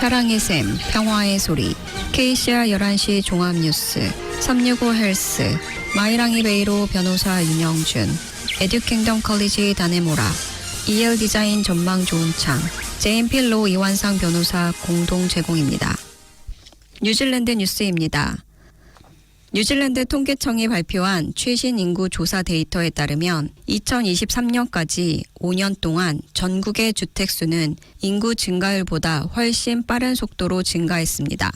사랑의 샘, 평화의 소리, KCR 11시 종합뉴스, 365 헬스, 마이랑이 베이로 변호사 윤영준, 에듀킹덤 컬리지 다네모라, EL 디자인 전망 좋은 창, JMP로 이완상 변호사 공동 제공입니다. 뉴질랜드 뉴스입니다. 뉴질랜드 통계청이 발표한 최신 인구 조사 데이터에 따르면 2023년까지 5년 동안 전국의 주택수는 인구 증가율보다 훨씬 빠른 속도로 증가했습니다.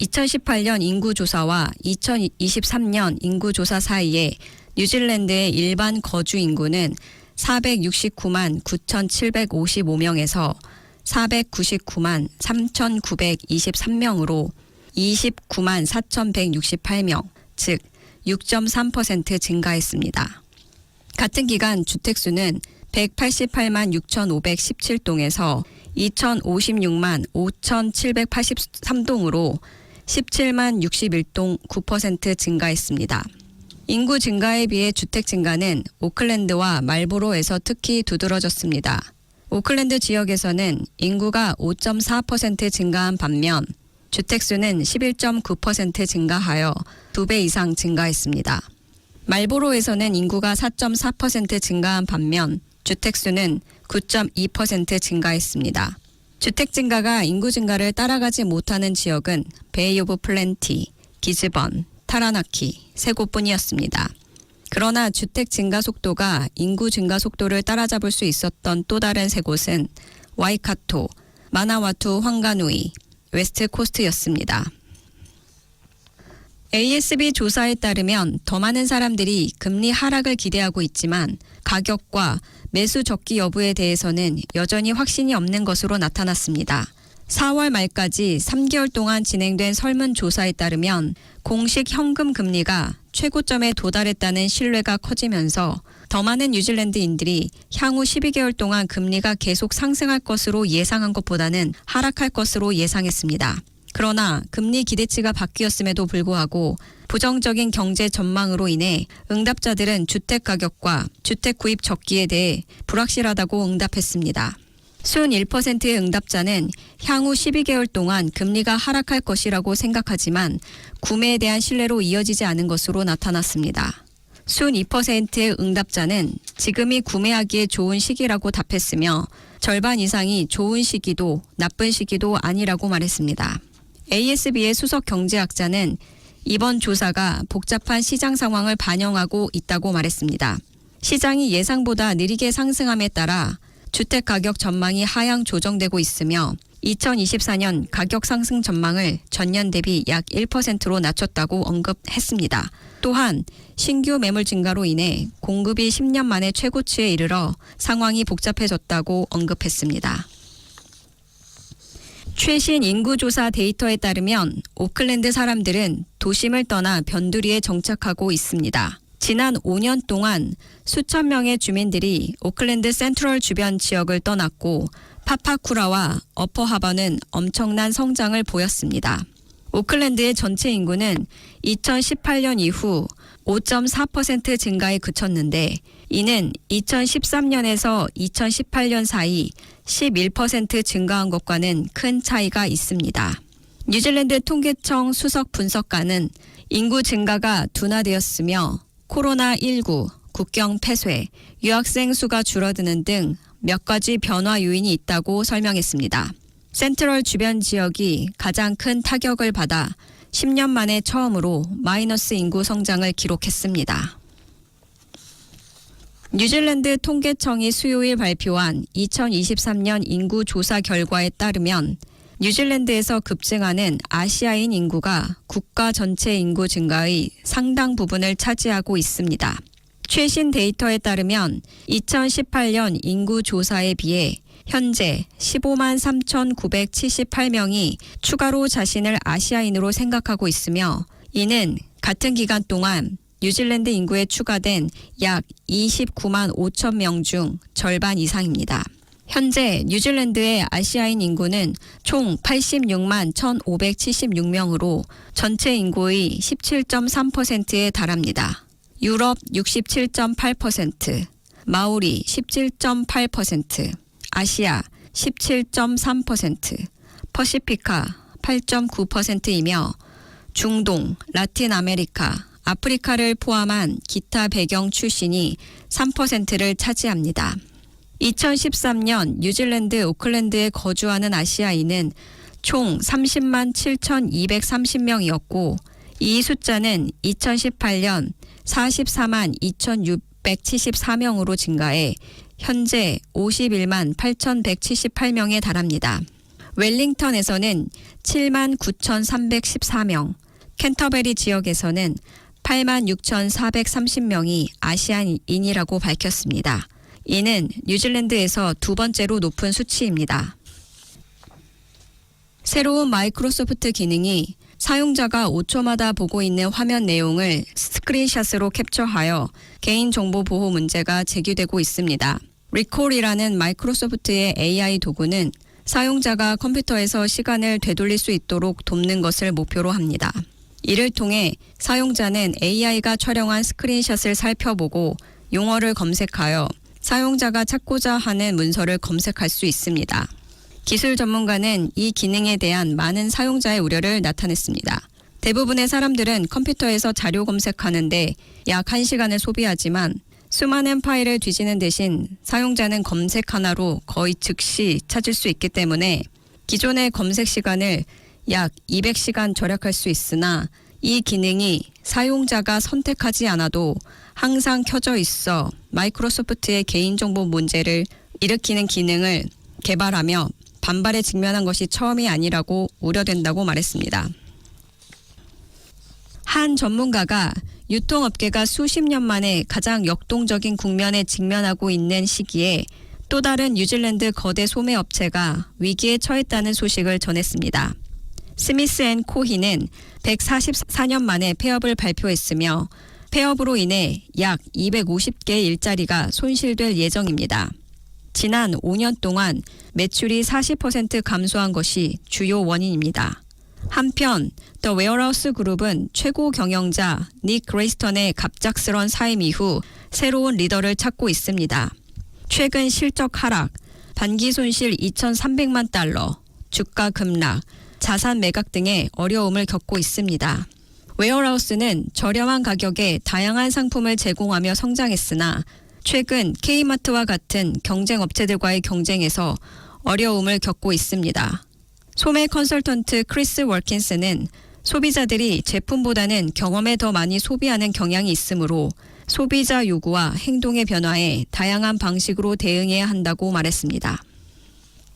2018년 인구조사와 2023년 인구조사 사이에 뉴질랜드의 일반 거주 인구는 469만 9,755명에서 499만 3,923명으로 29만 4,168명, 즉 6.3% 증가했습니다. 같은 기간 주택수는 188만 6,517동에서 2,056만 5,783동으로 17만 61동 9% 증가했습니다. 인구 증가에 비해 주택 증가는 오클랜드와 말보로에서 특히 두드러졌습니다. 오클랜드 지역에서는 인구가 5.4% 증가한 반면 주택수는 11.9% 증가하여 2배 이상 증가했습니다. 말보로에서는 인구가 4.4% 증가한 반면 주택수는 9.2% 증가했습니다. 주택 증가가 인구 증가를 따라가지 못하는 지역은 베이 오브 플랜티, 기즈번, 타라나키 세 곳뿐이었습니다. 그러나 주택 증가 속도가 인구 증가 속도를 따라잡을 수 있었던 또 다른 세 곳은 와이카토, 마나와투 황가누이, 웨스트 코스트였습니다. ASB 조사에 따르면 더 많은 사람들이 금리 하락을 기대하고 있지만 가격과 매수 적기 여부에 대해서는 여전히 확신이 없는 것으로 나타났습니다. 4월 말까지 3개월 동안 진행된 설문조사에 따르면 공식 현금 금리가 최고점에 도달했다는 신뢰가 커지면서 더 많은 뉴질랜드인들이 향후 12개월 동안 금리가 계속 상승할 것으로 예상한 것보다는 하락할 것으로 예상했습니다. 그러나 금리 기대치가 바뀌었음에도 불구하고 부정적인 경제 전망으로 인해 응답자들은 주택 가격과 주택 구입 적기에 대해 불확실하다고 응답했습니다. 51%의 응답자는 향후 12개월 동안 금리가 하락할 것이라고 생각하지만 구매에 대한 신뢰로 이어지지 않은 것으로 나타났습니다. 52%의 응답자는 지금이 구매하기에 좋은 시기라고 답했으며 절반 이상이 좋은 시기도 나쁜 시기도 아니라고 말했습니다. ASB의 수석 경제학자는 이번 조사가 복잡한 시장 상황을 반영하고 있다고 말했습니다. 시장이 예상보다 느리게 상승함에 따라 주택 가격 전망이 하향 조정되고 있으며 2024년 가격 상승 전망을 전년 대비 약 1%로 낮췄다고 언급했습니다. 또한 신규 매물 증가로 인해 공급이 10년 만에 최고치에 이르러 상황이 복잡해졌다고 언급했습니다. 최신 인구조사 데이터에 따르면 오클랜드 사람들은 도심을 떠나 변두리에 정착하고 있습니다. 지난 5년 동안 수천 명의 주민들이 오클랜드 센트럴 주변 지역을 떠났고 파파쿠라와 어퍼하버는 엄청난 성장을 보였습니다. 오클랜드의 전체 인구는 2018년 이후 5.4% 증가에 그쳤는데 이는 2013년에서 2018년 사이 11% 증가한 것과는 큰 차이가 있습니다. 뉴질랜드 통계청 수석 분석가는 인구 증가가 둔화되었으며 코로나19, 국경 폐쇄, 유학생 수가 줄어드는 등 몇 가지 변화 요인이 있다고 설명했습니다. 센트럴 주변 지역이 가장 큰 타격을 받아 10년 만에 처음으로 마이너스 인구 성장을 기록했습니다. 뉴질랜드 통계청이 수요일 발표한 2023년 인구 조사 결과에 따르면 뉴질랜드에서 급증하는 아시아인 인구가 국가 전체 인구 증가의 상당 부분을 차지하고 있습니다. 최신 데이터에 따르면 2018년 인구 조사에 비해 현재 15만 3,978명이 추가로 자신을 아시아인으로 생각하고 있으며 이는 같은 기간 동안 뉴질랜드 인구에 추가된 약 29만 5천 명 중 절반 이상입니다. 현재 뉴질랜드의 아시아인 인구는 총 86만 1,576명으로 전체 인구의 17.3%에 달합니다. 유럽 67.8%, 마오리 17.8%, 아시아 17.3%, 퍼시피카 8.9%이며 중동, 라틴 아메리카, 아프리카를 포함한 기타 배경 출신이 3%를 차지합니다. 2013년 뉴질랜드 오클랜드에 거주하는 아시아인은 총 30만 7,230명이었고 이 숫자는 2018년 44만 2,674명으로 증가해 현재 51만 8,178명에 달합니다. 웰링턴에서는 7만 9,314명, 캔터베리 지역에서는 8만 6,430명이 아시아인이라고 밝혔습니다. 이는 뉴질랜드에서 두 번째로 높은 수치입니다. 새로운 마이크로소프트 기능이 사용자가 5초마다 보고 있는 화면 내용을 스크린샷으로 캡처하여 개인정보 보호 문제가 제기되고 있습니다. 리콜이라는 마이크로소프트의 AI 도구는 사용자가 컴퓨터에서 시간을 되돌릴 수 있도록 돕는 것을 목표로 합니다. 이를 통해 사용자는 AI가 촬영한 스크린샷을 살펴보고 용어를 검색하여 사용자가 찾고자 하는 문서를 검색할 수 있습니다. 기술 전문가는 이 기능에 대한 많은 사용자의 우려를 나타냈습니다. 대부분의 사람들은 컴퓨터에서 자료 검색하는데 약 1시간을 소비하지만 수많은 파일을 뒤지는 대신 사용자는 검색 하나로 거의 즉시 찾을 수 있기 때문에 기존의 검색 시간을 약 200시간 절약할 수 있으나 이 기능이 사용자가 선택하지 않아도 항상 켜져 있어 마이크로소프트의 개인정보 문제를 일으키는 기능을 개발하며 반발에 직면한 것이 처음이 아니라고 우려된다고 말했습니다. 한 전문가가 유통업계가 수십 년 만에 가장 역동적인 국면에 직면하고 있는 시기에 또 다른 뉴질랜드 거대 소매업체가 위기에 처했다는 소식을 전했습니다. 스미스 앤 코히는 144년 만에 폐업을 발표했으며 폐업으로 인해 약 250개의 일자리가 손실될 예정입니다. 지난 5년 동안 매출이 40% 감소한 것이 주요 원인입니다. 한편 더 웨어하우스 그룹은 최고 경영자 닉 그레이스턴의 갑작스런 사임 이후 새로운 리더를 찾고 있습니다. 최근 실적 하락, 반기 손실 2,300만 달러, 주가 급락, 자산 매각 등의 어려움을 겪고 있습니다. 웨어하우스는 저렴한 가격에 다양한 상품을 제공하며 성장했으나 최근 K마트와 같은 경쟁 업체들과의 경쟁에서 어려움을 겪고 있습니다. 소매 컨설턴트 크리스 월킨스는 소비자들이 제품보다는 경험에 더 많이 소비하는 경향이 있으므로 소비자 요구와 행동의 변화에 다양한 방식으로 대응해야 한다고 말했습니다.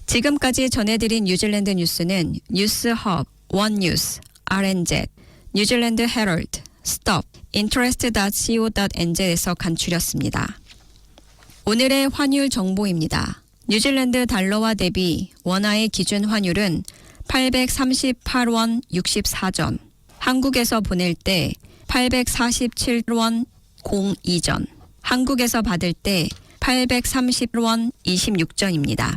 지금까지 전해드린 뉴질랜드 뉴스는 뉴스허브, 원뉴스, RNZ, 뉴질랜드 헤럴드, 스톱, interest.co.nz에서 간추렸습니다. 오늘의 환율 정보입니다. 뉴질랜드 달러와 대비 원화의 기준 환율은 838원 64전, 한국에서 보낼 때 847원 02전, 한국에서 받을 때 830원 26전입니다.